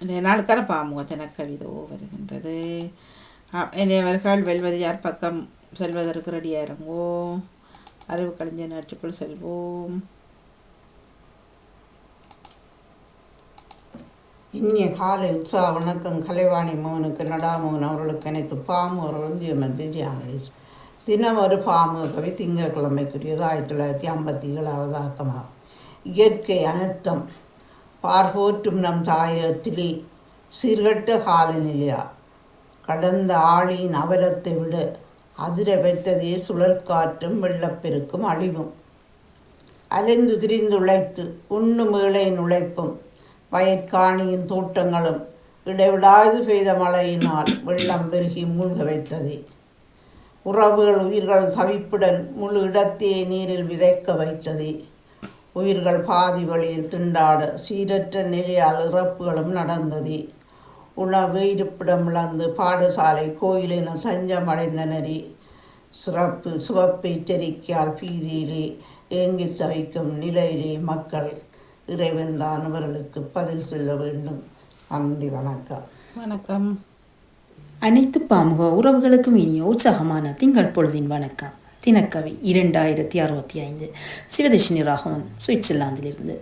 நாளுக்கான பாமுக தினக்கவிதோ வருகின்றது. இனியவர்கள் வெல்வது யார் பக்கம் செல்வதற்கு ரெடியாக இருங்கோ. அறிவு கலைஞர் நாட்டுக்குள் செல்வோம். இனிய காலை உற்சாக வணக்கம். கலைவாணி மோகனுக்கு நடாமோகன் அவர்களுக்கு அனைத்து பாமு அவர்களும் தியானி தினம் ஒரு பாமு கவி திங்கட்கிழமைக்குரியது 1957 ஆக்கமாகும். இயற்கை அனர்த்தம் பார்போற்றும் நம் தாயகத்திலே சீர்கட்ட காலநிலையா கடந்த ஆளியின் அவலத்தை விட அதிர வைத்ததே சுழல் காற்றும் வெள்ளப்பெருக்கும் அழிவும். அலைந்து திரிந்து உழைத்து உண்ணும் ஏழையின் உழைப்பும் வயற்காணியின் தோட்டங்களும் இடைவிடாது பெய்த மழையினால் வெள்ளம் பெருகி மூழ்க வைத்தது. உறவுகள் உயிர்கள் தவிப்புடன் முழு இடத்தையே நீரில் விதைக்க வைத்தது. உயிர்கள் பாதி வழியில் திண்டாட சீரற்ற நிலையால் இறப்புகளும் நடந்தது. உணவு இருப்பிடம் இழந்து பாடசாலை கோயிலென தஞ்சமடைந்தனரே. சிவப்பு எச்சரிக்கையால் பீதியிலே ஏங்கி தவிக்கும் நிலையிலே மக்கள். இறைவன் தான் அவர்களுக்கு பதில் சொல்ல வேண்டும். நன்றி, வணக்கம். வணக்கம். அனைத்து பாமுக உறவுகளுக்கும் இனிய உற்சாகமான திங்கள் பொழுதின் வணக்கம். தினக்கவி 2065 சிவதர்ஷினி ராகவன், சுவிட்சர்லாந்திலிருந்து.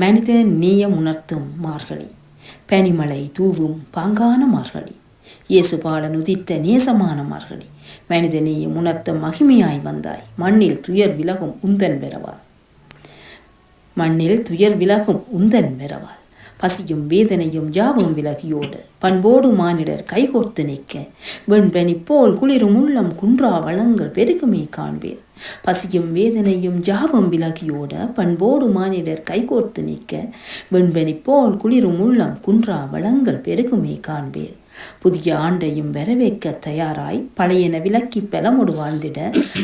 மனித நேயம் உணர்த்தும் மார்கழி, பனிமலை தூவும் பாங்கான மார்கழி, இயேசுபாலன் உதித்த நேசமான மார்கழி. மனித நேயம் உணர்த்தும் மகிமையாய் வந்தாய், மண்ணில் துயர் விலகும் உந்தன் பெறவாள். மண்ணில் துயர் விலகும் உந்தன் பெறவாள். பசியும் வேதனையும் யாவும் விலகியோடு பண்போடு மானிடர் கைகோர்த்து நிற்க வெண்பனி போல் குளிரும் உள்ளம் குன்றா வளங்கள் பெருகுமே காண்பேர். பசியும் வேதனையும் யாவும் விலகியோட பண்போடு மானிடர் கைகோர்த்து நிற்க வெண்பனி போல் குளிரும் உள்ளம் குன்றா வளங்கள் பெருகுமே காண்பேர். புதிய ஆண்டையும் வரவேற்க தயாராய் பழையன விலக்கி பலமொடு வாழ்ந்திட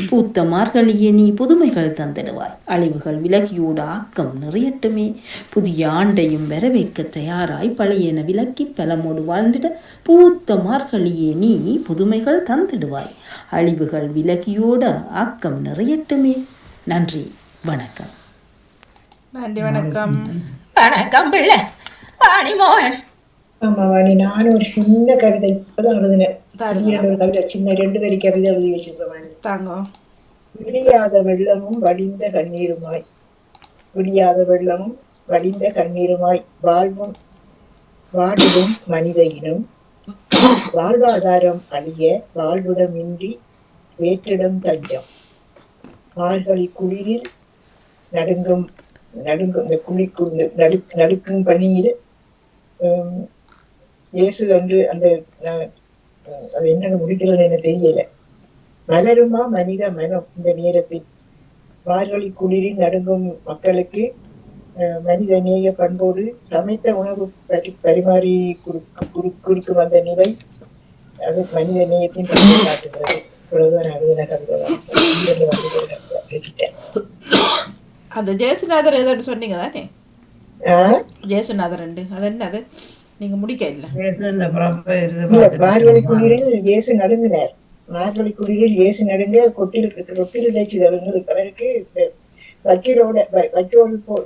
பூத்த மார்கழியே நீ புதுமைகள் தந்திடுவாய். அழிவுகள் விலகியோடு ஆக்கம் நிறையட்டுமே. புதிய ஆண்டையும் வரவேற்க தயாராய் பழையன விலக்கி பலமோடு வாழ்ந்திட பூத்த மார்கழியே நீ புதுமைகள் தந்திடுவாய். அழிவுகள் விலகியோட ஆக்கம் நிறையட்டுமே. நன்றி, வணக்கம். நன்றி, வணக்கம். வணக்கம் பிள்ளை வாணிமோகன். ஆமா வாணி, நானும் ஒரு சின்ன கவிதை இப்பதான் எழுதினேன். ஒரு கவிதை, சின்ன 2 வரி கவிதை எழுதி வச்சிருக்கேன் வாணி. தாங்க. விடியாத வெள்ளமும் வடிந்த கண்ணீருமாய், விடியாத வெள்ளமும் வடிந்த கண்ணீருமாய் வாழ்வும் வாடுவும் மனித இனம். வாழ்வாதாரம் அழிய வாழ்விடமின்றி வேற்றிடம் தஞ்சம். மார்கழி குளிரில் நடுங்கும் இந்த நடுக்கும் பணியில் இயேசு என்று அந்த அது என்னன்னு முடிக்கிறதுன்னு எனக்கு தெரியல. மலருமா மனித மனம் இந்த நேரத்தில். மார்கழி குளிரில் நடுங்கும் மக்களுக்கு மனித நேய பண்போடு சமைத்த உணவு பரிமாறி கொடுக்கும் அந்த நிலை, அது மனித நேயத்தின் பண்பை காட்டுகிறது. இவ்வளவுதான் எழுதின கவிதை. அந்த ஜெயசுநாதர் எதோடு சொன்னீங்க தானே? ஜெயசுநாதர் அது என்னது நீங்க முடிக்க இல்ல? மார்கழி குளிரில் இயேசு நடுங்கினார். மார்கழி குளிரில் இயேசு நடுங்க கொட்டில் அவருக்கு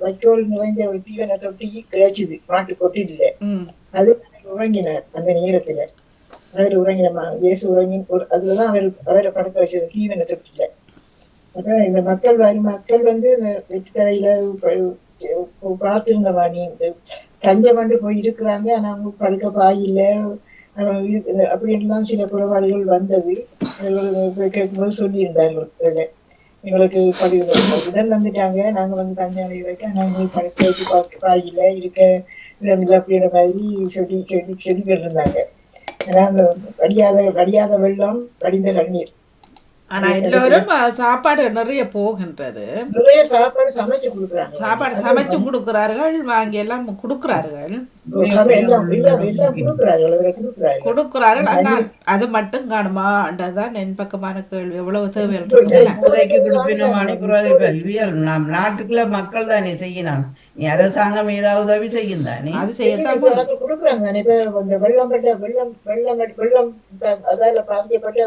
வைக்கோல் நிறைஞ்ச ஒரு தீவன தொட்டி கிடைச்சது மாட்டு கொட்டில. அது உறங்கினார் அந்த நேரத்துல. அவர் உறங்கின இயேசு உறங்கி அதுலதான் அவரை படுக்க வச்சது தீவன தொட்டில. அப்புறம் இந்த மக்கள் வந்து வெற்றி தரையில பார்த்திருந்த வாணி தஞ்சமண்டு போய் இருக்கிறாங்க. ஆனா அவங்க படுக்க பாயில்ல அப்படின்லாம் சில குறைபாடுகள் வந்தது. கேட்கும்போது சொல்லியிருந்தார்கள், எங்களுக்கு உடல் வந்துட்டாங்க, நாங்க வந்து தஞ்சம் அடைகிறதுக்கு நாங்க படுக்க வச்சு பாயில்ல இருக்க இடங்கள் அப்படின்ற மாதிரி சொல்லிக்கிட்டு இருந்தாங்க. ஏன்னா அந்த வடியாத வெள்ளம் வடிந்த கண்ணீர். ஆனா எல்லோரும் சாப்பாடு நிறைய போகின்றது. நிறைய சாப்பாடு சமைச்சு கொடுக்குறாங்க. சாப்பாடு சமைச்சு கொடுக்குறார்கள், வாங்கி எல்லாம் கொடுக்குறார்கள். கொடுக்குறார்கள். ஆனால் அது மட்டும் காணுமான்றதுதான் என் பக்கமான கேள்வி. எவ்வளவு தேவைகள் நம் நாட்டுக்குள்ள மக்கள் தானே செய்யணும். அரசாங்கம் ஏதாவது உதவி செய்யும் தானே, அது செய்யத்தான் கொடுக்குறாங்க தானே. இப்ப வெள்ளம் அதால பாதிக்கப்பட்ட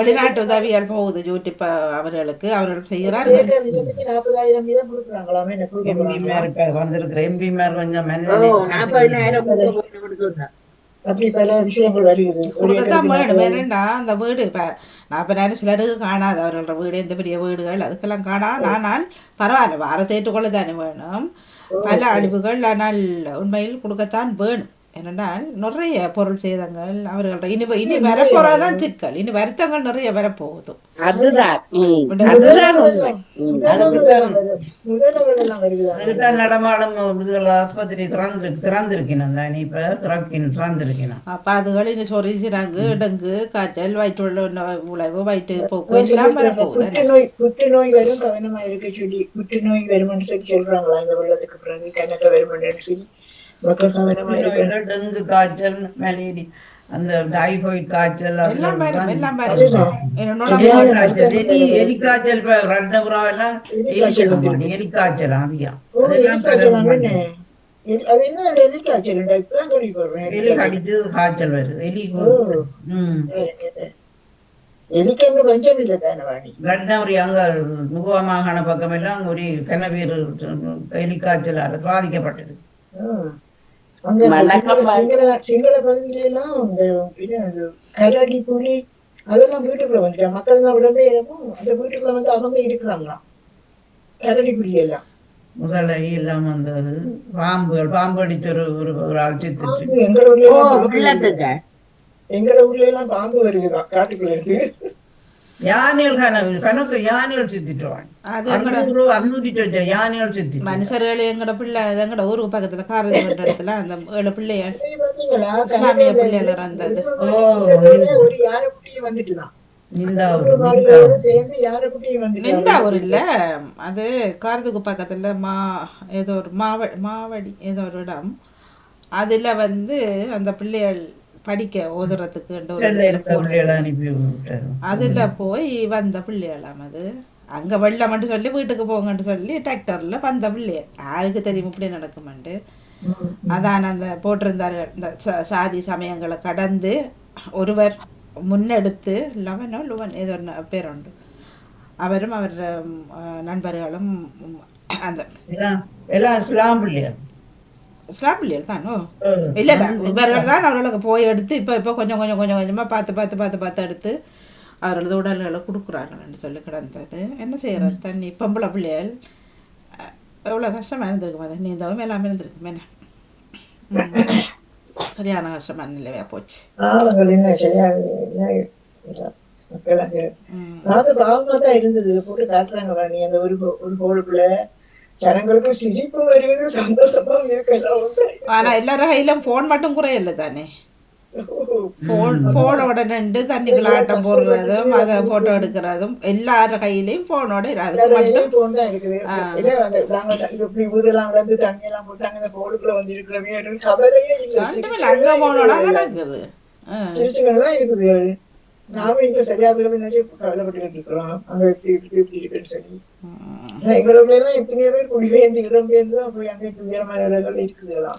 வெளிநாட்டு உதவியால் போகுது யூடியூப் அவர்களுக்கு அவர்கள் செய்கிறார். ஏக்கர் நிலத்துக்கு 40,000 வீதம் கொடுக்குறாங்களாமே, என்ன கொடுக்க போறாங்களா? எம்பிமார் இப்ப வந்திருக்கிற எம்பிமார் கொஞ்சம் மனித 40,000 கொடுத்து அப்படி பல விஷயங்கள் வருகிறது. ஒரு கொடுக்கத்தான் ஏக்கருக்கு வேணும். 40,000. ஏன்னா அந்த வீடு இப்போ 40,000 சிலருக்கு காணாது, அவர்களோட வீடு எந்த பெரிய வீடுகள் அதுக்கெல்லாம் ஆனால் பரவாயில்ல, வாரத்தை ஏற்றுக்கொள்ள தானே வேணும். பல அழிவுகள், ஆனால் உண்மையில் கொடுக்கத்தான் வேணும். ஏனென்றால் நிறைய பொருள் சேதங்கள் அவர்கள்ட்ட இனி வரப்போறதான் சிக்கல். இனி வருத்தங்கள் நிறைய வரப்போகுது. அதுதான் உண்மை. முதல்கள் எல்லாம் வருகிறாங்க. அதுக்குத்தான் நடமாடும் இதுகள் ஆஸ்பத்திரி திறந்திருக்கணும் தான் இப்ப திறந்திருக்கணும். அப்போ அதுகள் இனி சொரிசிறாங்க, டெங்கு, காய்ச்சல், வயிற்று உழைவு, வயிற்று போக்கு எல்லாம் வரப்போகுது. புற்றுநோய் வரும், கவனமா இருக்க சொல்லி புற்றுநோய் வரும்னு சொல்லி சொல்றாங்களா இந்த வெள்ளத்துக்கு பிறகு கணக்க வரும்னு சொல்லி மக்கள் கவனமா இருக்க. டெங்கு காய்ச்சல், மலேரியா, அந்த டைபாய்டு காய்ச்சல், எல்லாம் வரும், எல்லாம் வரும். எலிக்காய்ச்சல் இப்ப ரெண்டபுரா எல்லாம் எலிக்காய்ச்சல் அதிகம். அது என்ன எலிக்காய்ச்சல் இப்பதான் சொல்லி போடுறேன். எலி கடிச்சு காய்ச்சல் வருது. எலிக்கு அங்க பஞ்சம் இல்லை தானே வாணி. ரெண்டபுரி அங்க முக மாகாண பக்கம் எல்லாம் அங்க ஒரு கனவீர் எலிக்காய்ச்சலால் பாதிக்கப்பட்டது. அங்க சிங்கள பகுதியில எல்லாம் இந்த கரடி, புலி அதெல்லாம் வீட்டுக்குள்ள வந்துட்டாங்க. மக்கள் எல்லாம் இடம்பெயரவும் அந்த வீட்டுக்குள்ள வந்து அவங்க இருக்கிறாங்களாம். கரடி, புலி எல்லாம் முதல்ல எல்லாம் வந்தது. பாம்பு அடிச்ச ஒரு ஆள் செத்துட்டு. எங்களோட ஊர்ல எல்லாம் பாம்பு வருகிறான் காட்டுக்குள்ள இருக்கு. யானைகள் கணக்கு யானைகள் செத்துட்டுவாங்க. 600 யானைகள் செத்து. மனுஷர்கள் எங்கட பிள்ளை எங்கட ஊருக்கு பக்கத்துல காரதி இடத்துல அந்த 7 பிள்ளைகள் பாத்தீங்களா? இஸ்லாமிய பிள்ளைகள் இருந்தது. ஒரு யானை குட்டியும் வந்துட்டுதான் சேர்ந்து யானை குட்டியும் வந்து நிந்தாவூர் இல்ல, அது காரதுக்கு பக்கத்துல ஏதோ ஒரு மாவடி ஏதோ ஒரு இடம். அதுல வந்து அந்த பிள்ளைகள் படிக்க ஓதுறதுக்கு அதுல போய் வந்த பிள்ளைகளாம். அது அங்க வெள்ளம்ட்டு சொல்லி வீட்டுக்கு போங்கன்னு சொல்லி டிராக்டர்ல வந்த பிள்ளைய யாருக்கு தெரியும் இப்படி நடக்குமெண்டு. அதான் அந்த போட்டிருந்தார்கள், இந்த சாதி சமயங்களை கடந்து ஒருவர் முன்னெடுத்து லுவன் ஏதோ ஒரு பேர் உண்டு, அவரும் அவர் நண்பர்களும் அந்த எல்லாம் இஸ்லாம் பிள்ளைகள் தானோ இல்லை இவர்கள் தான் அவர்களுக்கு போய் எடுத்து இப்போ கொஞ்சம் கொஞ்சமாக பார்த்து எடுத்து அவர்களது உடல்களை கொடுக்குறாங்கன்னு சொல்லி கிடந்தது. என்ன செய்யறது, தண்ணி பொம்பளை பிள்ளைகள் எவ்வளோ கஷ்டமாக இருந்திருக்கும். அது நீந்தவும் எல்லாமே இருந்திருக்கும். என்ன சரியான கஷ்டமான நிலையா போச்சு. பாவமா தான் இருந்தது. போட்டு காட்டுறாங்க வாணி, அந்த ஒரு போடுக்குள்ள ஜனங்களுக்கு சிரிப்பு வருவது, சந்தோஷமா இருக்கலாம். ஆனா எல்லாரும் கையிலும் போன் மட்டும் குறையில்ல தானே. போனோட நின்று தண்ணிக்குள்ள ஆட்டம் போடுறதும் அதை போட்டோ எடுக்கிறதும் எல்லார கையிலையும் போனோட போன் தான் இருக்குது. இப்படி வீடெல்லாம் வந்து தண்ணி எல்லாம் போட்டாங்க, அந்த போடுக்குள்ள வந்து இருக்கிறவங்க கவலையே இல்லை. அங்க போனோட நடக்குது, சிரிச்சுக்கணுதான் இருக்குது. நாம இங்க சரியாதுகளை நினைச்சு கவலைப்பட்டுக்கிட்டு இருக்கிறோம். அங்க எப்படி இருக்குன்னு சொல்லி எங்களுக்குள்ள எல்லாம் எத்தனையோ பேர் குடிபெயர்ந்து இடம்பெயர்ந்து தான் போய் அங்கே துயரமான இடங்கள் இருக்குதுலாம்.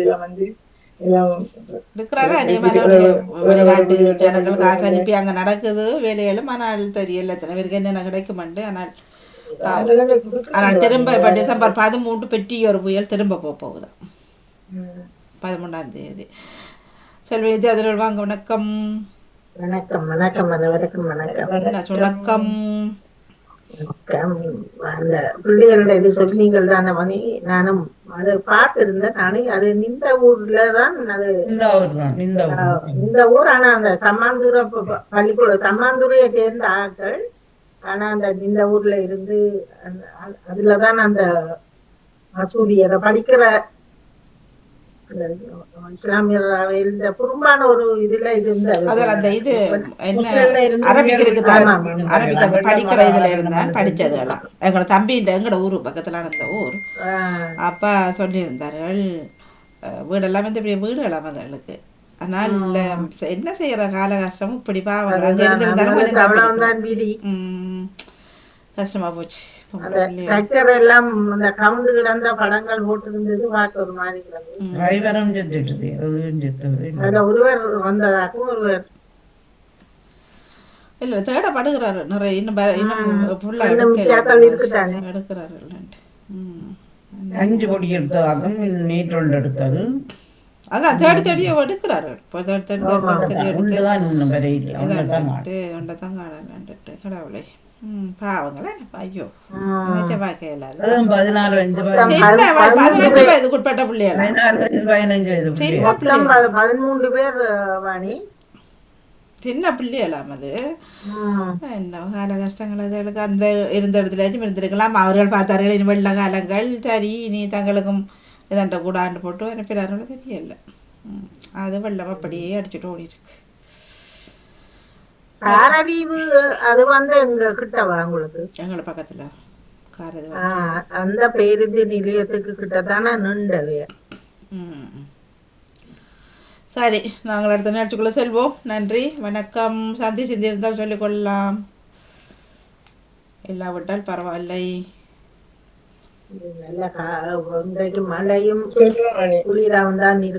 எல்லாம் வந்து வெளிநாட்டு ஜனங்கள் காசு அனுப்பி அங்க நடக்குது வேலைகளும். ஆனால் தெரியல எத்தனை பேருக்கு என்னென்ன கிடைக்குமெண்டு. ஆனால் திரும்ப இப்போ டிசம்பர் 13 பெட்டி ஒரு புயல் திரும்ப போகுது. 13ஆம் தேதி. செல்வி அதில் வாங்க. வணக்கம். வணக்கம் வணக்கம் அனைவருக்கும் வணக்கம். வணக்கம். அந்த பிள்ளைகளோட இது சொன்னீங்கள் தானே மணி, நானும் அதை பார்த்திருந்தேன். நானும் அது இந்த ஊர்லதான், அது இந்த ஊர். ஆனா அந்த சம்மாந்தூர பள்ளிக்கூடம் சம்மாந்தூரையை சேர்ந்த ஆட்கள். ஆனா அந்த இந்த ஊர்ல இருந்து அதுலதான் அந்த மசூதி அதை படிக்கிற இஸ்லாமியர் இந்த குறும்பான ஒரு இதுல இது அரபிக் படிக்கிற இதுல இருந்தேன் படிச்சது எல்லாம். எங்களோட தம்பி எங்களோட ஊரு பக்கத்துல அந்த ஊர் அப்பா சொல்லியிருந்தார்கள். வீடெல்லாம் வந்து இப்படி வீடு எல்லாம் அதுகளுக்கு. ஆனால் என்ன செய்யற கால கஷ்டமும் இப்படி பாவம் அங்க இருந்திருந்தாலும் கஷ்டமா போச்சு. எல்லாம் அந்த கவுண்டு கிடந்த படங்கள் போட்டு இருந்தது பார்க்க ஒரு மாதிரி கிடந்தது. ஒருவர் வந்ததாகவும் ஒருவர் இல்லை தேடப்படுகிறாரு நிறைய இன்னும் இன்னும் ஃபுல்லாக இன்னும் வித்தியாசங்கள் இருக்குதானே. எடுக்கிறாருல்லன்ட்டு. ம். 5 பொடி எடுத்ததாகும் நேற்று ஒன்று எடுத்தது அதான் தேடி தேடியே எடுக்கிறாரு. இப்போ தேடி தேடி தேடி தேடி தேடி எடுத்து ஒன்றுதான் இன்னும் வரையில் ஒன்று தான் ஒன்றை தான் காணலான்ட்டு கடவுளை. பாவங்களே ஐயோ நினைச்ச பார்க்க இல்லாது. 14 5 சின்ன 18 வயதுக்கு உட்பட்ட பிள்ளைகளா 14 15 வயது பிள்ளை. மொத்தம் 13 பேர் வாணி. சின்ன பிள்ளைகளாம் அது. என்ன கால கஷ்டங்கள் அதுகளுக்கு அந்த இருந்த இடத்துலயாச்சும் இருந்திருக்கலாம். அவர்கள் பார்த்தார்கள் இனி வெள்ள காலங்கள் சரி இனி தங்களுக்கும் இதாண்ட கூடாண்டு போட்டு அனுப்பினார்கள் தெரியல. அது வெள்ளம் அப்படியே அடிச்சுட்டு ஓடி இருக்கு. காரதீவு அது வந்து எங்க கிட்டவா உங்களுக்கு? எங்களை பக்கத்தில் காரது. அந்த பேருந்து நிலையத்துக்கு கிட்டத்தானே நின்றவே. சரி, நாங்கள் அடுத்த நேரத்துக்குள்ளே செல்வோம். நன்றி, வணக்கம். சந்தி சிந்தி இருந்தால் சொல்லிக்கொள்ளலாம், இல்லாவிட்டால் பரவாயில்லை. நல்ல இன்றைக்கு மழையும் சொல்றேன் குளிராவும் தான் இருக்கு.